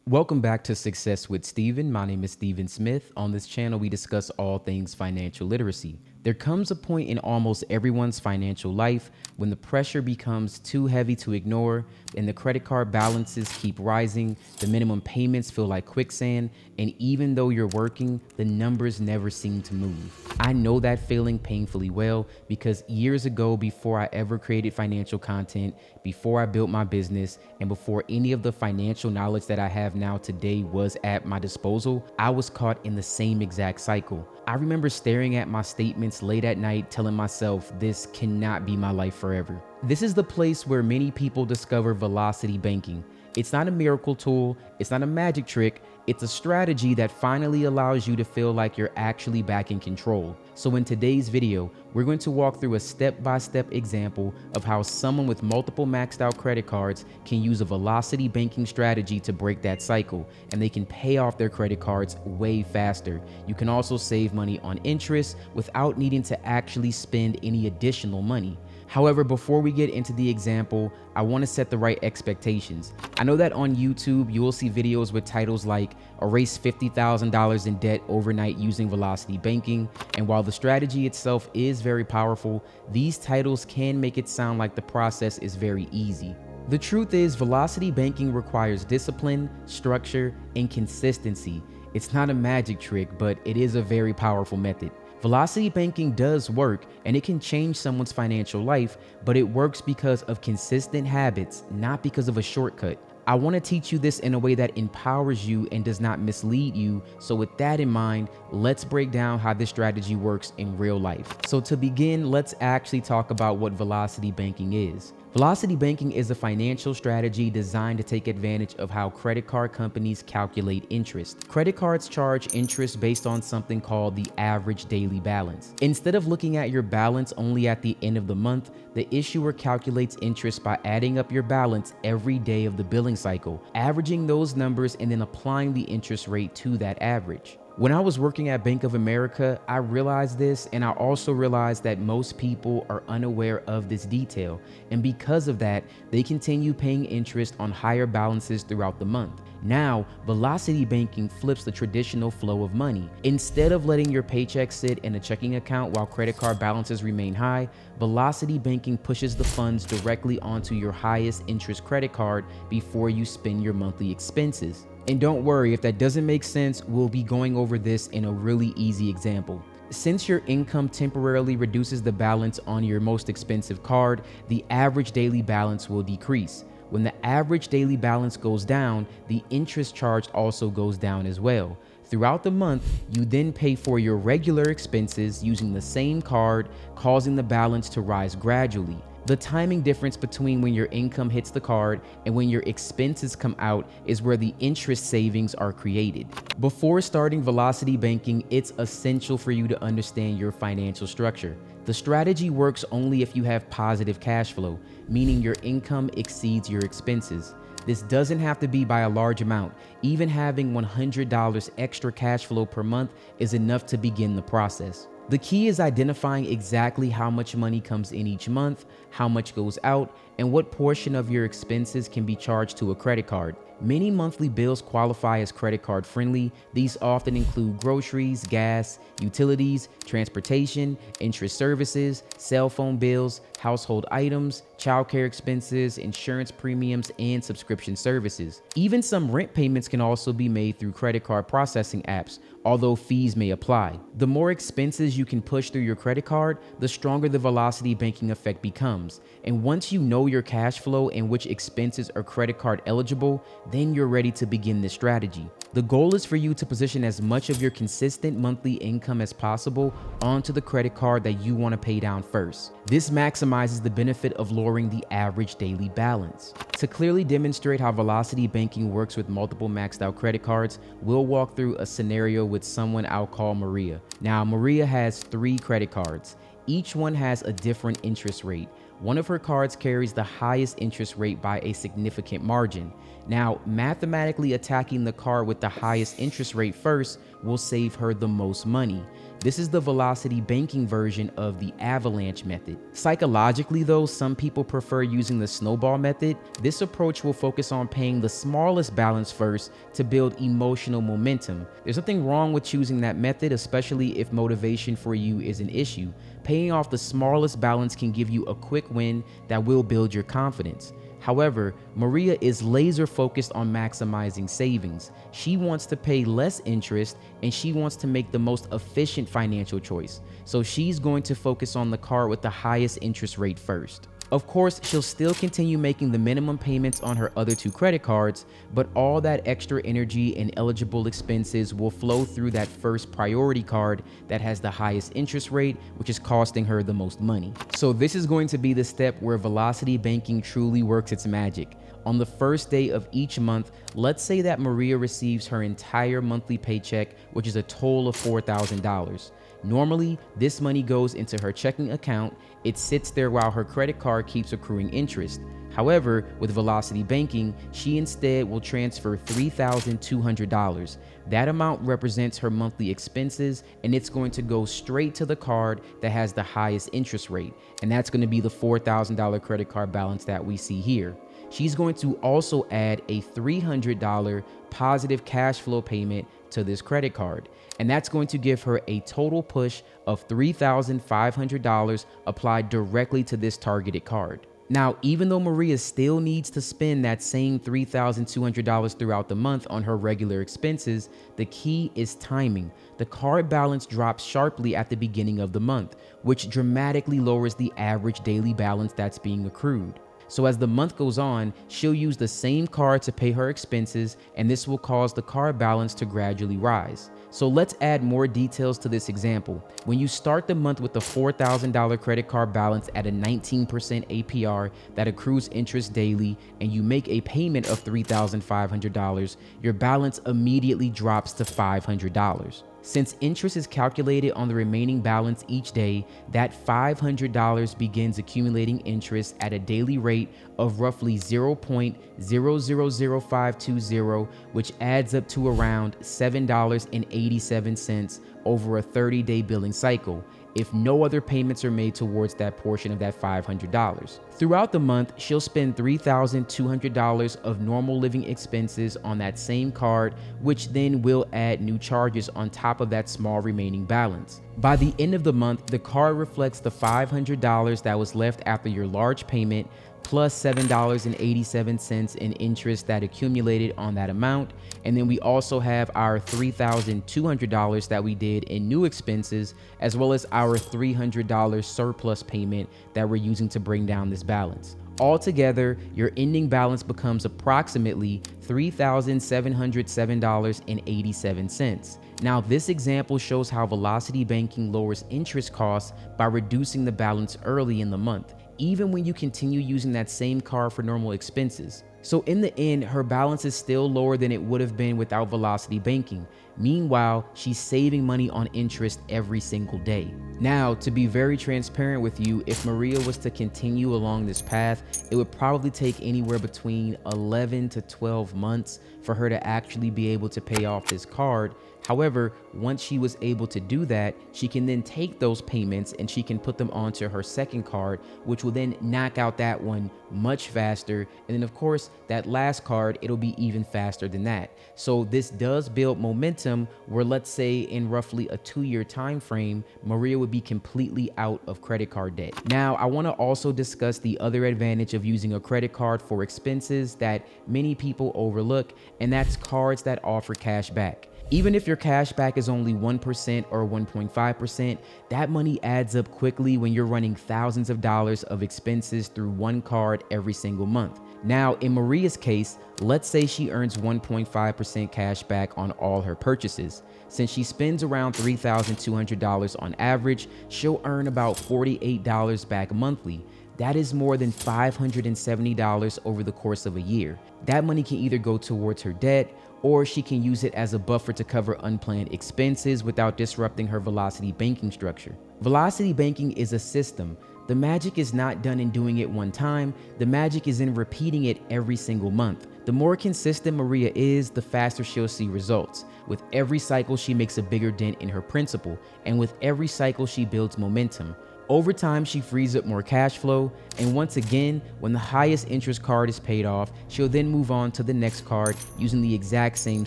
Welcome back to Success with Steven. My name is Steven Smith. On this channel, we discuss all things financial literacy. There comes a point in almost everyone's financial life when the pressure becomes too heavy to ignore and the credit card balances keep rising, the minimum payments feel like quicksand, and even though you're working, the numbers never seem to move. I know that feeling painfully well because years ago, before I ever created financial content, before I built my business, and before any of the financial knowledge that I have now today was at my disposal, I was caught in the same exact cycle. I remember staring at my statements late at night, telling myself, this cannot be my life forever. This is the place where many people discover velocity banking. It's not a miracle tool, it's not a magic trick, it's a strategy that finally allows you to feel like you're actually back in control. So in today's video, we're going to walk through a step-by-step example of how someone with multiple maxed out credit cards can use a velocity banking strategy to break that cycle, and they can pay off their credit cards way faster. You can also save money on interest without needing to actually spend any additional money. However, before we get into the example, I want to set the right expectations. I know that on YouTube, you will see videos with titles like erase $50,000 in debt overnight using velocity banking. And while the strategy itself is very powerful, these titles can make it sound like the process is very easy. The truth is, velocity banking requires discipline, structure, and consistency. It's not a magic trick, but it is a very powerful method. Velocity banking does work and it can change someone's financial life, but it works because of consistent habits, not because of a shortcut. I want to teach you this in a way that empowers you and does not mislead you. So with that in mind, let's break down how this strategy works in real life. So to begin, let's actually talk about what velocity banking is. Velocity banking is a financial strategy designed to take advantage of how credit card companies calculate interest. Credit cards charge interest based on something called the average daily balance. Instead of looking at your balance only at the end of the month, the issuer calculates interest by adding up your balance every day of the billing cycle, averaging those numbers and then applying the interest rate to that average. When I was working at Bank of America, I realized this, and I also realized that most people are unaware of this detail, and because of that, they continue paying interest on higher balances throughout the month. Now, velocity banking flips the traditional flow of money. Instead of letting your paycheck sit in a checking account while credit card balances remain high, velocity banking pushes the funds directly onto your highest interest credit card before you spend your monthly expenses. And don't worry, if that doesn't make sense, we'll be going over this in a really easy example. Since your income temporarily reduces the balance on your most expensive card, the average daily balance will decrease. When the average daily balance goes down, the interest charge also goes down as well. Throughout the month, you then pay for your regular expenses using the same card, causing the balance to rise gradually. The timing difference between when your income hits the card and when your expenses come out is where the interest savings are created. Before starting velocity banking, it's essential for you to understand your financial structure. The strategy works only if you have positive cash flow, meaning your income exceeds your expenses. This doesn't have to be by a large amount. Even having $100 extra cash flow per month is enough to begin the process. The key is identifying exactly how much money comes in each month, how much goes out, and what portion of your expenses can be charged to a credit card. Many monthly bills qualify as credit card friendly. These often include groceries, gas, utilities, transportation, interest services, cell phone bills, household items, childcare expenses, insurance premiums, and subscription services. Even some rent payments can also be made through credit card processing apps, although fees may apply. The more expenses you can push through your credit card, the stronger the velocity banking effect becomes. And once you know your cash flow and which expenses are credit card eligible, then you're ready to begin this strategy. The goal is for you to position as much of your consistent monthly income as possible onto the credit card that you want to pay down first. This maximizes the benefit of lowering the average daily balance. To clearly demonstrate how velocity banking works with multiple maxed out credit cards, we'll walk through a scenario with someone I'll call Maria. Now, Maria has 3 credit cards. Each one has a different interest rate. One of her cards carries the highest interest rate by a significant margin. Now, mathematically attacking the card with the highest interest rate first will save her the most money. This is the velocity banking version of the avalanche method. Psychologically though, some people prefer using the snowball method. This approach will focus on paying the smallest balance first to build emotional momentum. There's nothing wrong with choosing that method, especially if motivation for you is an issue. Paying off the smallest balance can give you a quick win that will build your confidence. However, Maria is laser focused on maximizing savings. She wants to pay less interest and she wants to make the most efficient financial choice. So she's going to focus on the card with the highest interest rate first. Of course, she'll still continue making the minimum payments on her other 2 credit cards, but all that extra energy and eligible expenses will flow through that first priority card that has the highest interest rate, which is costing her the most money. So this is going to be the step where velocity banking truly works its magic. On the first day of each month, let's say that Maria receives her entire monthly paycheck, which is a total of $4,000. Normally, this money goes into her checking account. It sits there while her credit card keeps accruing interest. However, with velocity banking, she instead will transfer $3,200. That amount represents her monthly expenses, and it's going to go straight to the card that has the highest interest rate. And that's going to be the $4,000 credit card balance that we see here. She's going to also add a $300 positive cash flow payment to this credit card. And that's going to give her a total push of $3,500 applied directly to this targeted card. Now, even though Maria still needs to spend that same $3,200 throughout the month on her regular expenses, the key is timing. The card balance drops sharply at the beginning of the month, which dramatically lowers the average daily balance that's being accrued. So as the month goes on, she'll use the same card to pay her expenses, and this will cause the card balance to gradually rise. So let's add more details to this example. When you start the month with a $4,000 credit card balance at a 19% APR that accrues interest daily, and you make a payment of $3,500, your balance immediately drops to $500. Since interest is calculated on the remaining balance each day, that $500 begins accumulating interest at a daily rate of roughly 0.000520, which adds up to around $7.87 over a 30-day billing cycle, if no other payments are made towards that portion of that $500. Throughout the month, she'll spend $3,200 of normal living expenses on that same card, which then will add new charges on top of that small remaining balance. By the end of the month, the card reflects the $500 that was left after your large payment, plus $7.87 in interest that accumulated on that amount. And then we also have our $3,200 that we did in new expenses, as well as our $300 surplus payment that we're using to bring down this balance. Altogether, your ending balance becomes approximately $3,707.87. Now, this example shows how velocity banking lowers interest costs by reducing the balance early in the month, even when you continue using that same card for normal expenses. So in the end, her balance is still lower than it would have been without velocity banking. Meanwhile, she's saving money on interest every single day. Now, to be very transparent with you, if Maria was to continue along this path, it would probably take anywhere between 11 to 12 months for her to actually be able to pay off this card. However, once she was able to do that, she can then take those payments and she can put them onto her second card, which will then knock out that one much faster. And then of course, that last card, it'll be even faster than that. So this does build momentum where, let's say in roughly a 2-year time frame, Maria would be completely out of credit card debt. Now, I want to also discuss the other advantage of using a credit card for expenses that many people overlook, and that's cards that offer cash back. Even if your cash back is only 1% or 1.5%, that money adds up quickly when you're running thousands of dollars of expenses through one card every single month. Now, in Maria's case, let's say she earns 1.5% cash back on all her purchases. Since she spends around $3,200 on average, she'll earn about $48 back monthly. That is more than $570 over the course of a year. That money can either go towards her debt, or she can use it as a buffer to cover unplanned expenses without disrupting her velocity banking structure. Velocity banking is a system. The magic is not done in doing it one time, the magic is in repeating it every single month. The more consistent Maria is, the faster she'll see results. With every cycle, she makes a bigger dent in her principal, and with every cycle, she builds momentum. Over time, she frees up more cash flow, and once again, when the highest interest card is paid off, she'll then move on to the next card using the exact same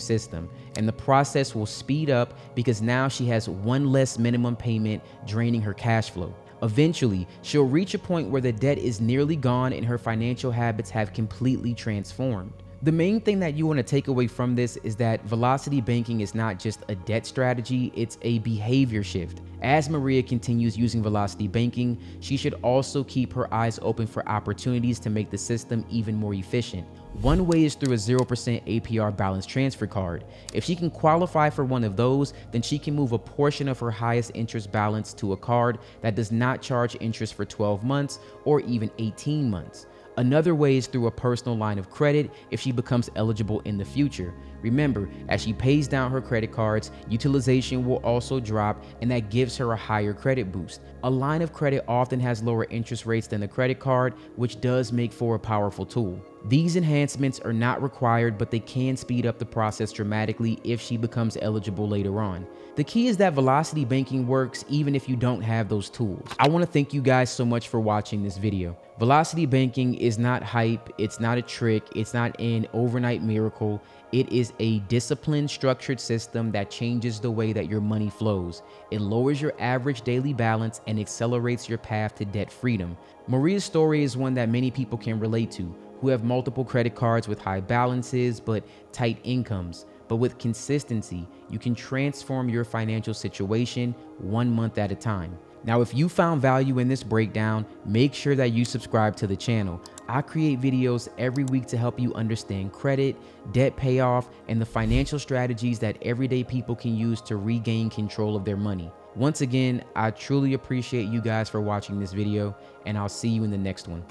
system. And the process will speed up because now she has one less minimum payment draining her cash flow. Eventually, she'll reach a point where the debt is nearly gone and her financial habits have completely transformed. The main thing that you want to take away from this is that velocity banking is not just a debt strategy, it's a behavior shift. As Maria continues using velocity banking, she should also keep her eyes open for opportunities to make the system even more efficient. One way is through a 0% APR balance transfer card. If she can qualify for one of those, then she can move a portion of her highest interest balance to a card that does not charge interest for 12 months or even 18 months. Another way is through a personal line of credit if she becomes eligible in the future. Remember, as she pays down her credit cards, utilization will also drop, and that gives her a higher credit boost. A line of credit often has lower interest rates than the credit card, which does make for a powerful tool. These enhancements are not required, but they can speed up the process dramatically if she becomes eligible later on. The key is that velocity banking works even if you don't have those tools. I want to thank you guys so much for watching this video. Velocity banking is not hype, it's not a trick, it's not an overnight miracle. It is a disciplined, structured system that changes the way that your money flows. It lowers your average daily balance and accelerates your path to debt freedom. Maria's story is one that many people can relate to, who have multiple credit cards with high balances but tight incomes. But with consistency, you can transform your financial situation 1 month at a time. Now, if you found value in this breakdown, make sure that you subscribe to the channel. I create videos every week to help you understand credit, debt payoff, and the financial strategies that everyday people can use to regain control of their money. Once again, I truly appreciate you guys for watching this video, and I'll see you in the next one.